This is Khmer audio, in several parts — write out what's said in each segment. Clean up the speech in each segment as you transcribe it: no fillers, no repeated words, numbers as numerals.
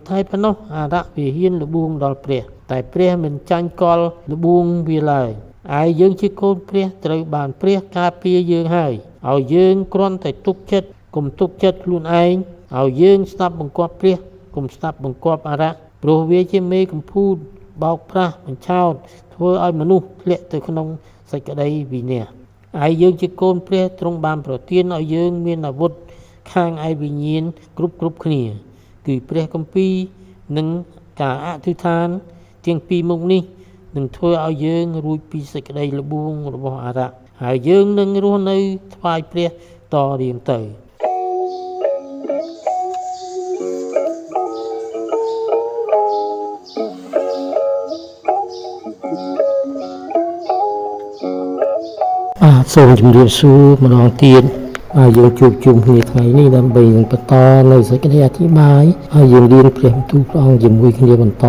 តែប៉ុណ្ណោះអរៈវាហ៊ានលបួងដល់ព្រះតែព្រះមិនចាញ់កលលបួងវាឡើយឯយើងជាកូនព្រះត្រូវបានព្រះការពារយើងហើយឲ្យយើងគ្រាន់តែទុកចិត្តកុំទុកចិត្តខ្លួនឯងឲ្យយើងស្ដាប់បង្គាប់ព្រះកុំស្ដាប់បង្គាប់អរៈព្រោះវាជាមេកំពូលបោកប្រាស់បញ្ឆោតធ្វើឲ្យមនុស្សធ្លាក់ទៅក្នុងសេចក្តីវិនាសហើយយើងជាកូនព្រះទ្រង់បានប្រទានឲ្យយើងមានអាវុធខាងឯវិញ្ញាណគ្រប់គ្នាគឺព្រះគម្ពីរនិងការអធិដ្ឋានទាំងពីរមុខនេះនឹងធ្វើឲ្យយើងរួចពីសេចក្តីល្បួងរបស់អរៈហើយយើងនឹងរស់នៅថ្វាយព្រះតរៀងទៅសូមជម្រាបសួរម្ដងទៀតយើងជួបជុំគ្នាថ្ងៃនេះដើម្បីនឹងបន្តនៅសេចក្តីអធិប្បាយហើយយើងរៀនព្រះបន្ទូលព្រះអង្គជាមួយគ្នាបន្ត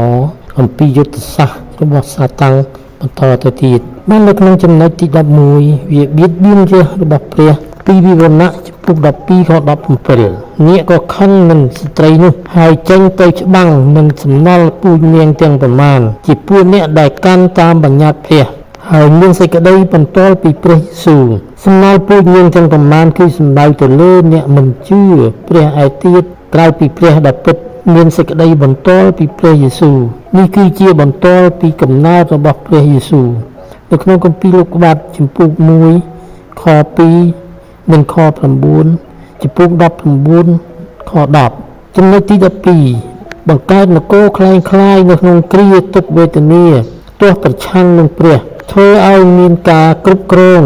អំពីយុទ្ធសាស្ត្ររបស់សាតាំងបន្តទៅទៀតបាននៅក្នុងចំណុចទី11វាបៀតបៀនរាជរបស់ព្រះពីវិវរណៈចំពុក12ខ17នាគក៏ខឹងនឹងស្ត្រីនោះហើយចេញទៅច្បាំងនឹងសំណល់ពូជនាងទាំងប្រមាណជាពួកអ្នកដែលកាន់តាមបញ្ញត្តិព្រះហើយមានសេចក្តីបន្ទាល់ពីព្រះយេស៊ូវសំណល់ពូជនាងទាំងប្រមាណគឺសំដៅទៅលើអ្នកមិនជឿព្រះឯទៀតក្រៅពីព្រះដ៏ពិតមានសេចក្តីបន្ទាល់ពីព្រះយេស៊ូវនេះគឺជាបន្ទាល់ពីកំណើតរបស់ព្រះយេស៊ូវនៅក្នុងគម្ពីរលោកុបាទជំពូក1ខ2និងខ9ជំពូក19ខ10ចំណុចទី12បង្កើតនគរคล้ายៗនៅក្នុងគ្រាទុក្ខវេទនាទោះប្រឆាំងនឹងព្រះធ្វើឲ្យមានការគ្រប់គ្រង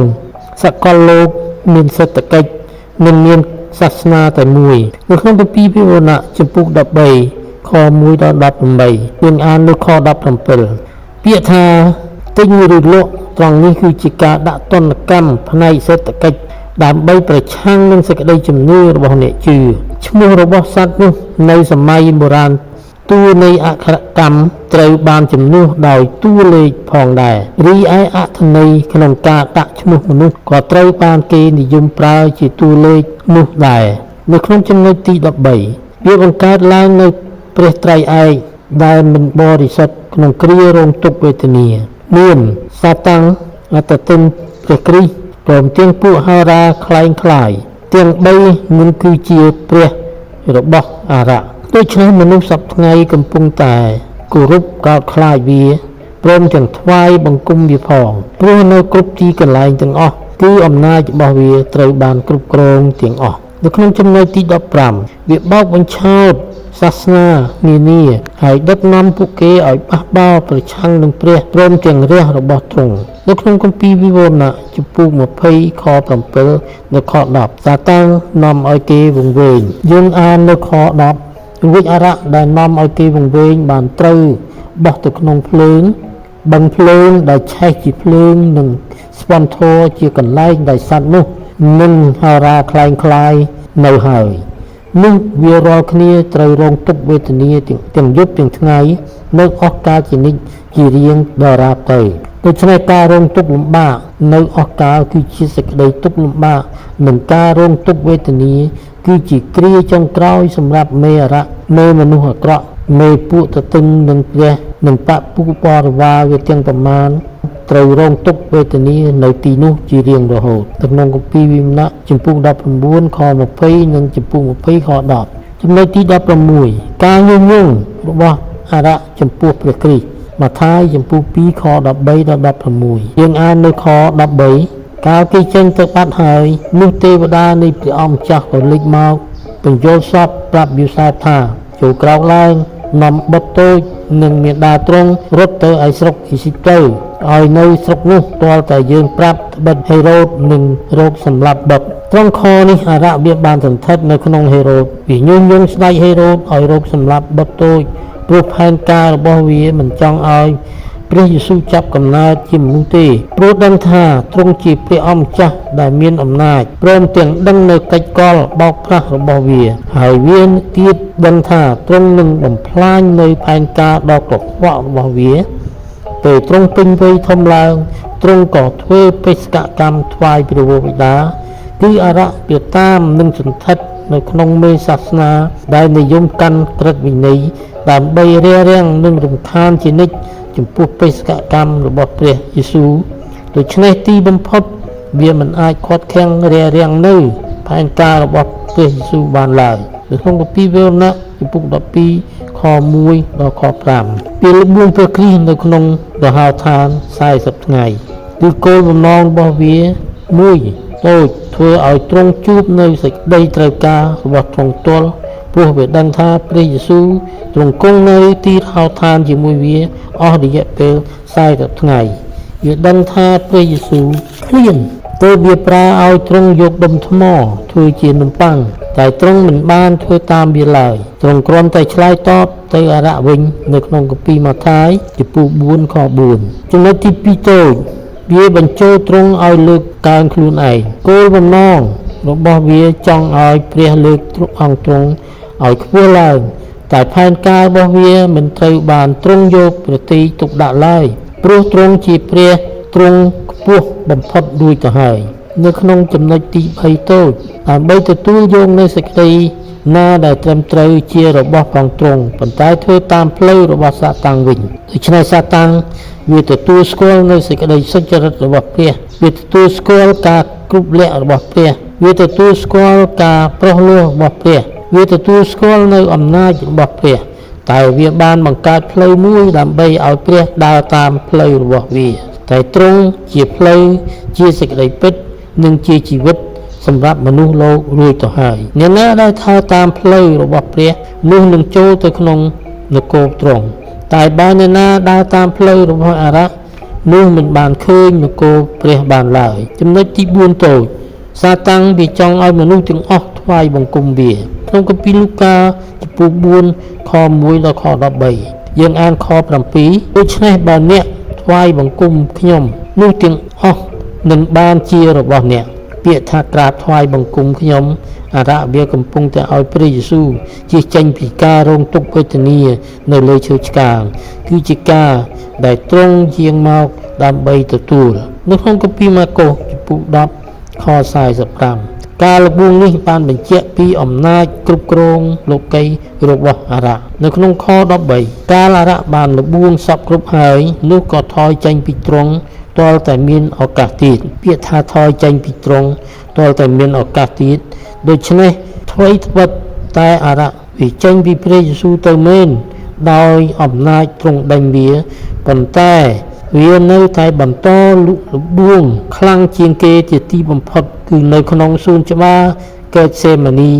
សកលលោកមានសេដ្ឋកិច្ចនិងមានសាសនាតែមួយនៅក្នុងគម្ពីរវិវរណៈជំពូក13ខ1ដល់18យើងអាននៅខ17ពាក្យថាទិញឬលក់ត្រង់នេះគឺជាការដាក់ទណ្ឌកម្មផ្នែកសេដ្ឋកិច្ចដើម្បីប្រឆាំងនឹងសេចក្តីជំនឿរបស់អ្នកជឿឈ្មោះរបស់សត្វនោះនៅសម័យបុរាណតួនៃអក្ខរកម្មត្រូវបានជំនួសដោយតួលេខផងដែររីឯអត្ថន័យក្នុងការដាក់ឈ្មោះមនុស្សក៏ត្រូវបានគេនិយមប្រើជាតួលេខនោះដែរនៅក្នុងចំណុចទី13វាបង្កើតឡើងនៅព្រះត្រៃឯកដែលមិនបរិសុទ្ធក្នុងគ្រារងទុក្ខវេទនាមានសាតាំងអត្តទិនព្រះគ្រីស្ទព្រមទាំងពួកហោរាคล้ายទាំង3នឹងគឺជាព្រះរបស់អរៈដូច្នេះមនុស្សសពថ្ងៃកំពុងតែគោរពកោតខ្លាចវាព្រមទាំងថ្វាយបង្គំវាផងព្រោះនៅគ្រប់ទីកន្លែងទាំងអស់គឺអំណាចរបស់វាត្រូវបានគ្រប់គ្រងទាំងអស់នៅក្នុងចំណុចទី15វាបោកបញ្ឆោតសាសនានានាហើយដឹកនាំពួកគេឲ្យបះបោរប្រឆាំងនឹងព្រះព្រមទាំងរាជរបស់ទ្រង់នៅក្នុងគម្ពីរវិវរណៈជំពូក20ខ7និងខ10សាតាំងនាំឲ្យគេវង្វេងយើងអាននៅខ10វិជ្ជអរៈដែលនាំឲ្យគេវង្វេងបានត្រូវបោះទៅក្នុងភ្លើងបឹងភ្លើងដែលឆេះជាភ្លើងនិងស្វន្ធធរជាកន្លែងដែលសត្វនោះនឹងហោរាคล้ายនៅហើយនោះវារាល់គ្នាត្រូវរងទុក្ខវេទនាទាំងយប់ទាំងថ្ងៃនៅអស់កាលជានិច្ចជារៀងដរាបទៅដូច្នេះការរងទុក្ខលំបាកនៅអស់កាលគឺជាសេចក្តីទុក្ខលំបាកនិងការរងទុក្ខវេទនាគឺជាគ្រាចុងក្រោយសម្រាប់មេអរៈមេមនុស្សអាក្រក់មេពួកទទឹងនឹងព្រះនិងបពុបរិវារវាទាំងប្រមាណត្រូវរងទុក្ខវេទនានៅទីនោះជារៀងរហូតក្នុងគម្ពីរវិវរណៈជំពូក19ខ20និងជំពូក20ខ10ចំណុចទី16ការញុះញង់របស់អរៈចំពោះព្រះគ្រីស្ទម៉ាថាយជំពូក2ខ13ដល់16យើងអាននៅខ13កាលគេចេញទៅបាត់ហើយនោះទេវតានៃព្រះអង្គម្ចាស់ក៏លេចមកបញ្យល់សពប្រាប់យូសែបថាចូលក្រោកឡើងនាំបុត្រតូចនិងមាតាទ្រង់រត់ទៅឯស្រុកអេស៊ីបទៅឲ្យនៅស្រុកនោះទាល់តែយើងប្រាប់ត្បិតហេរ៉ូតនឹងរោគសម្លាប់បុត្រត្រង់ខនេះអរៈវាបានសន្ធិដ្ឋនៅក្នុងហេរ៉ូតវាញុះញង់ស្ដេចហេរ៉ូតឲ្យរោគសម្លាប់បុត្រតូចព្រោះផែនការរបស់វាមិនចង់ឲ្យព្រះយេស៊ូវចាប់កំណើតជាមនុស្សទេព្រោះដឹងថាទ្រង់ជាព្រះអម្ចាស់ដែលមានអំណាចព្រមទាំងដឹងនៅកិច្ចកលបោកប្រាស់របស់វាហើយវាទៀតដឹងថាទ្រង់នឹងបំផ្លាញនៅផែនការដ៏កខ្វក់របស់វាពេលទ្រង់ពេញវ័យធំឡើងទ្រង់ក៏ធ្វើបេសកកម្មថ្វាយព្រះវរបិតាគឺអរៈវាតាមនឹងសន្ធិដ្ឋ នៅក្នុងមេសាសនាដែលនិយមកាន់ក្រឹតវិន័យដើម្បីរារាំងនិងរំខានជានិច្ចចំពោះបេសកកម្មរបស់ព្រះយេស៊ូវដូច្នេះទីបំផុតវាមិនអាចខាត់ខាំងរារាំងនៅផែនការរបស់ព្រះយេស៊ូវបានឡើយនៅក្នុងគម្ពីរវេរណៈចំពុក12ខ1ដល់ខ5ពេលលបួងព្រះគ្រីស្ទនៅក្នុងរហោឋាន40ថ្ងៃគឺគោលបំណងរបស់វាមួយដូចធ្វើឲ្យទ្រង់ជួបនៅសេចក្តីត្រូវការរបស់ទ្រង់ទល់ព្រោះវាដឹងថាព្រះយេស៊ូវទ្រង់គង់នៅទីរហោឋានជាមួយវាអស់រយៈពេល40ថ្ងៃវាដឹងថាព្រះយេស៊ូវឃ្លានទើបវាប្រើឲ្យទ្រង់យកដុំថ្មធ្វើជានំប៉័ងតែទ្រង់មិនបានធ្វើតាមវាឡើយទ្រង់គ្រាន់តែឆ្លើយតបទៅអារៈវិញនៅក្នុងគម្ពីរម៉ាថាយចំពោះ4ខ4ចំណុចទី2តូចវាបញ្ចូលទ្រង់ឲ្យលើកកើនខ្លួនឯងគោលបំណងរបស់វាចង់ឲ្យព្រះលើកអង្គទ្រង់ឲ្យខ្ពស់ឡើងតែផែនការរបស់វាមិនត្រូវបានទ្រង់យកប្រតិទុកដាក់ឡើយព្រោះទ្រង់ជាព្រះទ្រង់ខ្ពស់បំផុតរួចទៅហើយនៅក្នុងចំណុចទី3តូចដើម្បីទទួលយកនូវសេចក្តីណាដែលត្រឹមត្រូវជារបស់ផងទ្រង់ប៉ុន្តែធ្វើតាមផ្លូវរបស់សាតាំងវិញដូច្នេះសាតាំងវាទទួលស្គាល់នូវសេចក្តីសុចរិតរបស់ព្រះវាទទួលស្គាល់ការគ្រប់លក្ខរបស់ព្រះវាទទួលស្គាល់ការប្រោះលោះរបស់ព្រះវាទទួលស្គាល់នូវអំណាចរបស់ព្រះតែវាបានបង្កើតផ្លូវមួយដើម្បីឲ្យព្រះដើរតាមផ្លូវរបស់វាតែទ្រង់ជាផ្លូវជាសេចក្តីពិតនិងជាជីវិតសម្រាប់មនុស្សលោករួចទៅហើយអ្នកណាដែលធ្វើតាមផ្លូវរបស់ព្រះនោះនឹងចូលទៅក្នុងនគរទ្រង់តែបើអ្នកណាដើរតាមផ្លូវរបស់អារៈនោះមិនបានឃើញនគរព្រះបានឡើយចំណុចទី4តូចសាតាំងវាចង់ឲ្យមនុស្សទាំងអស់ថ្វាយបង្គំវាក្នុងគម្ពីរលូកាចំពោះ4ខ1ដល់ខ13យើងអានខ7ដូច្នេះបើអ្នកថ្វាយបង្គំខ្ញុំនោះទាំងអស់នឹងបានជារបស់អ្នកពាក្យថាក្រាបថ្វាយបង្គំខ្ញុំអារៈវាកំពុងតែឲ្យព្រះយេស៊ូវជៀសចេញពីការរងទុក្ខវេទនានៅលើឈើឆ្កាងគឺជាការដែលទ្រង់យាងមកដើម្បីទទួលនៅក្នុងគម្ពីរម៉ាកុសចំពោះ10ខ45ការលបួងនេះបានបញ្ជាក់ពីអំណាចគ្រប់គ្រងលោកីរបស់អារៈនៅក្នុងខ13កាលអារៈបានលបួងសពគ្រប់ហើយនោះក៏ថយចេញពីទ្រង់ទាល់តែមានឱកាសទៀតពាក្យថាថយចេញពីទ្រង់ទាល់តែមានឱកាសទៀតដូច្នេះអ្វីត្បិតតែអារៈវាចេញពីព្រះយេស៊ូវទៅមែនដោយអំណាចទ្រង់ដេញវាប៉ុន្តែវានៅតែបន្តលបួងខ្លាំងជាងគេជាទីបំផុតគឺនៅក្នុងសួនច្បារកេតសេម៉ានី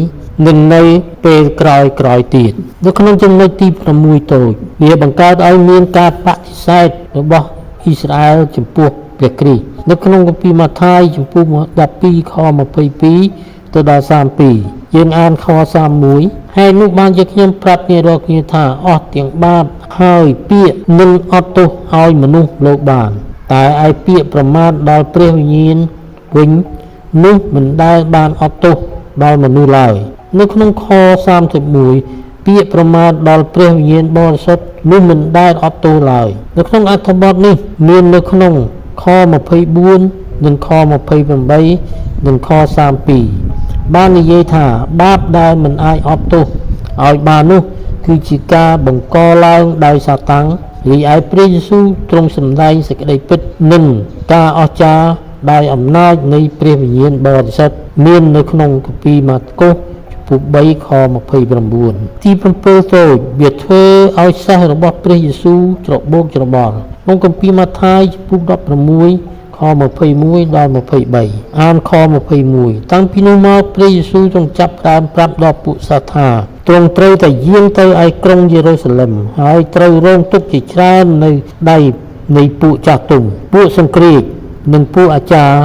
នឹងនៅពេលក្រោយទៀតនៅក្នុងចំណុចទី6តូចវាបង្កើតឲ្យមានការបដិសេធរបស់អ៊ីស្រាអែលចំពោះព្រះគ្រីស្ទនៅក្នុងគម្ពីរម៉ាថាយចំពោះ12ខ22ទៅដល់32យើងអានខ31ហើយនោះបានជាខ្ញុំប្រាប់អ្នករាល់គ្នាថាអស់ទាំងបាបហើយពាក្យនឹងអត់ទោសឲ្យមនុស្សលោកបានតែឯពាក្យប្រមាថដល់ព្រះវិញ្ញាណវិញនោះមិនដែលបានអត់ទោសដល់មនុស្សឡើយនៅក្នុងខ31ពាក្យប្រមាថដល់ព្រះវិញ្ញាណបរិសុទ្ធនោះមិនដែលអត់ទោសឡើយនៅក្នុងអត្ថបទនេះមាននៅក្នុងខ24និងខ28និងខ32បាននិយាយថាបាបដែលមិនអាចអត់ទោសឲ្យបាននោះគឺជាការបង្កឡើងដោយសាតាំងរីឯព្រះយេស៊ូវទ្រង់សម្ដែងសេចក្តីពិតនិងការអស្ចារ្យដោយអំណាចនៃព្រះវិញ្ញាណបរិសុទ្ធមាននៅក្នុងគម្ពីរម៉ាកុសពុ3ខ29ទី7តូចវាធ្វើឲ្យសេះរបស់ព្រះយេស៊ូវច្របូកច្របល់ក្នុងគម្ពីរម៉ាថាយពុ16ខ21ដល់23អានខ21តាំងពីនោះមកព្រះយេស៊ូវទ្រង់ចាប់ផ្ដើមប្រាប់ដល់ពួកសាសថាទ្រង់ត្រូវតែយាងទៅឯក្រុងយេរូសាឡិមហើយត្រូវរងទុក្ខជាច្រើននៅដៃនៃពួកចាស់ទុំពួកសង្គ្រាចនិងពួកអាចារ្យ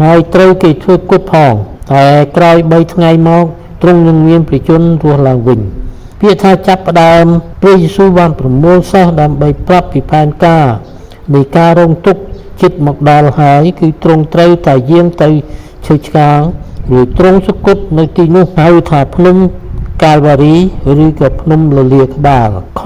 ហើយត្រូវគេធ្វើគុតផងតែក្រោយ3ថ្ងៃមកទ្រង់នឹងមានព្រះជន្មរស់ឡើងវិញពាក្យថាចាប់ផ្ដើមព្រះយេស៊ូវបានប្រមូលសិស្សដើម្បីប្រាប់ពីផែនការនៃការរងទុក្ខចិត្តមកដល់ហើយគឺទ្រង់ត្រូវតែយាងទៅឈើឆ្កាងឬទ្រង់សុគតនៅទីនោះហៅថាភ្នំកាល់វ៉ារីឬក៏ភ្នំលលាក្បាលខ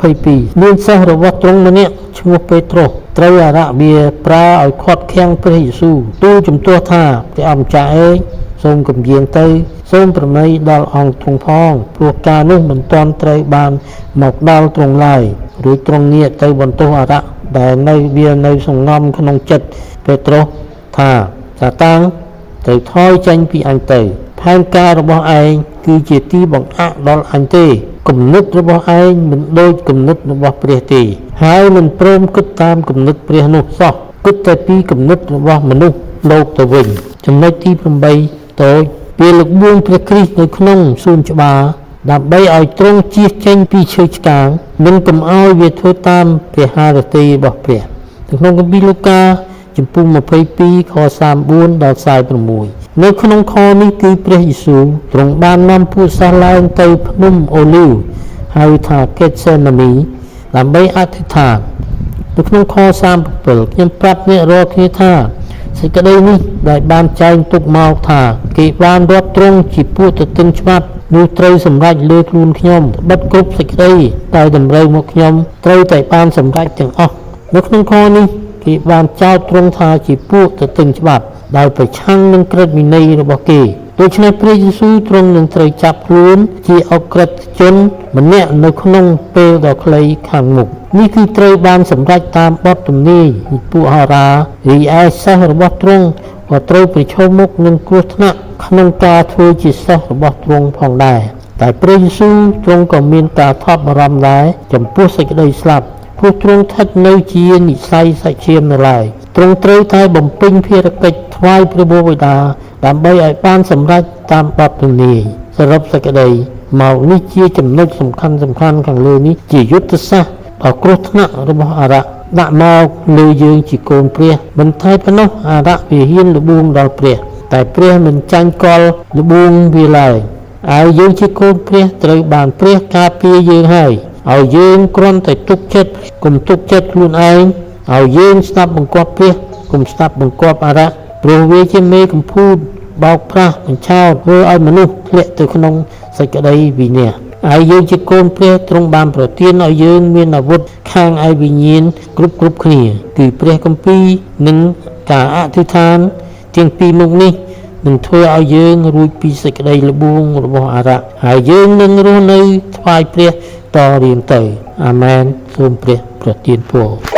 22មានសិស្សរបស់ទ្រង់ម្នាក់ឈ្មោះពេត្រុសត្រូវអារៈវាប្រើឲ្យខាត់ខាំងព្រះយេស៊ូវទូលជំទាស់ថាព្រះអង្គម្ចាស់អើយ សូមកំយាងទៅសូមប្រណីដល់អង្គទ្រង់ផងព្រោះការនោះមិនទាន់ត្រូវបានមកដល់ទ្រង់ឡើយរួចទ្រង់ងាកទៅបន្ទោសអារក្សដែលនៅសង្ងំក្នុងចិត្តពេត្រុសថាសាតាំងត្រូវថយចេញពីអញទៅផែនការរបស់ឯងគឺជាទីបង្អាក់ដល់អញទេគំនិតរបស់ឯងមិនដូចគំនិតរបស់ព្រះទេហើយមិនព្រមគិតតាមគំនិតព្រះនោះសោះគិតតែពីគំនិតរបស់មនុស្សលោកទៅវិញចំណុចទី8តូចពេលលោកបួងព្រះគ្រីស្ទនៅក្នុងសួនច្បារដើម្បីឲ្យទ្រង់ជៀសចេញពីឈើឆ្កាងមិនកុំឲ្យវាធ្វើតាមព្រះハរតីរបស់ព្រះក្នុងគម្ពីរលូកាជំពូក22ខ34ដល់46នៅក្នុងខនេះគឺព្រះយេស៊ូវទ្រង់បាននាំពួកសិស្សឡើងទៅភ្នំអូលីវហៅថាកេតសេម៉ានីដើម្បីអធិដ្ឋាននៅក្នុងខ37ខ្ញុំប្រាប់អ្នករាល់គ្នាថាសេចក្តីនេះដែលបានចែងទុកមកថាគេបានរាប់ទ្រង់ជាពួកទទឹងច្បាប់នោះត្រូវសម្រេចលើខ្លួនខ្ញុំបិទគ្រប់សេចក្តីតែតម្រូវមកខ្ញុំត្រូវតែបានសម្រេចទាំងអស់នៅក្នុងខនេះគេបានចោទទ្រង់ថាជាពួកទទឹងច្បាប់ដោយប្រឆាំងនឹងក្រឹតវិន័យរបស់គេដូច្នេះព្រះយេស៊ូវទ្រង់នឹងត្រូវចាប់ខ្លួនជាអក្រិតជនម្នាក់នៅក្នុងពេលដ៏ខ្លីខាងមុខនេះគឺត្រូវបានសម្រេចតាមបទទំនាយពីពួកហោរារីឯសិស្សរបស់ទ្រង់ក៏ត្រូវប្រឈមមុខនឹងគ្រោះថ្នាក់ក្នុងការធ្វើជាសិស្សរបស់ទ្រង់ផងដែរតែព្រះយេស៊ូវទ្រង់ក៏មានការថប់បារម្ភដែរចំពោះសេចក្តីស្លាប់ព្រោះទ្រង់ស្ថិតនៅជានិស្ស័យសាច់ឈាមនៅឡើយទ្រង់ត្រូវតែបំពេញភារកិច្ចថ្វាយព្រះបិតាដើម្បីឲ្យបានសម្រេចតាមបទទំនាយសរុបសេចក្តីមកនេះជាចំណុចសំខាន់ខាងលើនេះជាយុទ្ធសាស្ត្រដ៏គ្រោះថ្នាក់របស់អារក្សដាក់មកលើយើងជាកូនព្រះមិនតែប៉ុណ្ណោះអារក្សវាហ៊ានលបួងដល់ព្រះតែព្រះមិនចាញ់កលលបួងវាឡើយហើយយើងជាកូនព្រះត្រូវបានព្រះការពារយើងហើយឲ្យយើងគ្រាន់តែទុកចិត្តកុំទុកចិត្តខ្លួនឯងឲ្យយើងស្ដាប់បង្គាប់ព្រះកុំស្ដាប់បង្គាប់អារក្សព្រោះវាជាមេកំពូលបោកប្រាស់បញ្ឆោតធ្វើឲ្យមនុស្សធ្លាក់ទៅក្នុងសេចក្តីវិនាសហើយយើងជាកូនព្រះទ្រង់បានប្រទានឲ្យយើងមានអាវុធខាងឯវិញ្ញាណគ្រប់គ្នាគឺព្រះគម្ពីរនិងការអធិដ្ឋានទាំងពីរមុខនេះនឹងធ្វើឲ្យយើងរួចពីសេចក្តីល្បួងរបស់អារក្សហើយយើងនឹងរស់នៅថ្វាយព្រះតរៀងទៅអាមែនសូមព្រះប្រទានពរ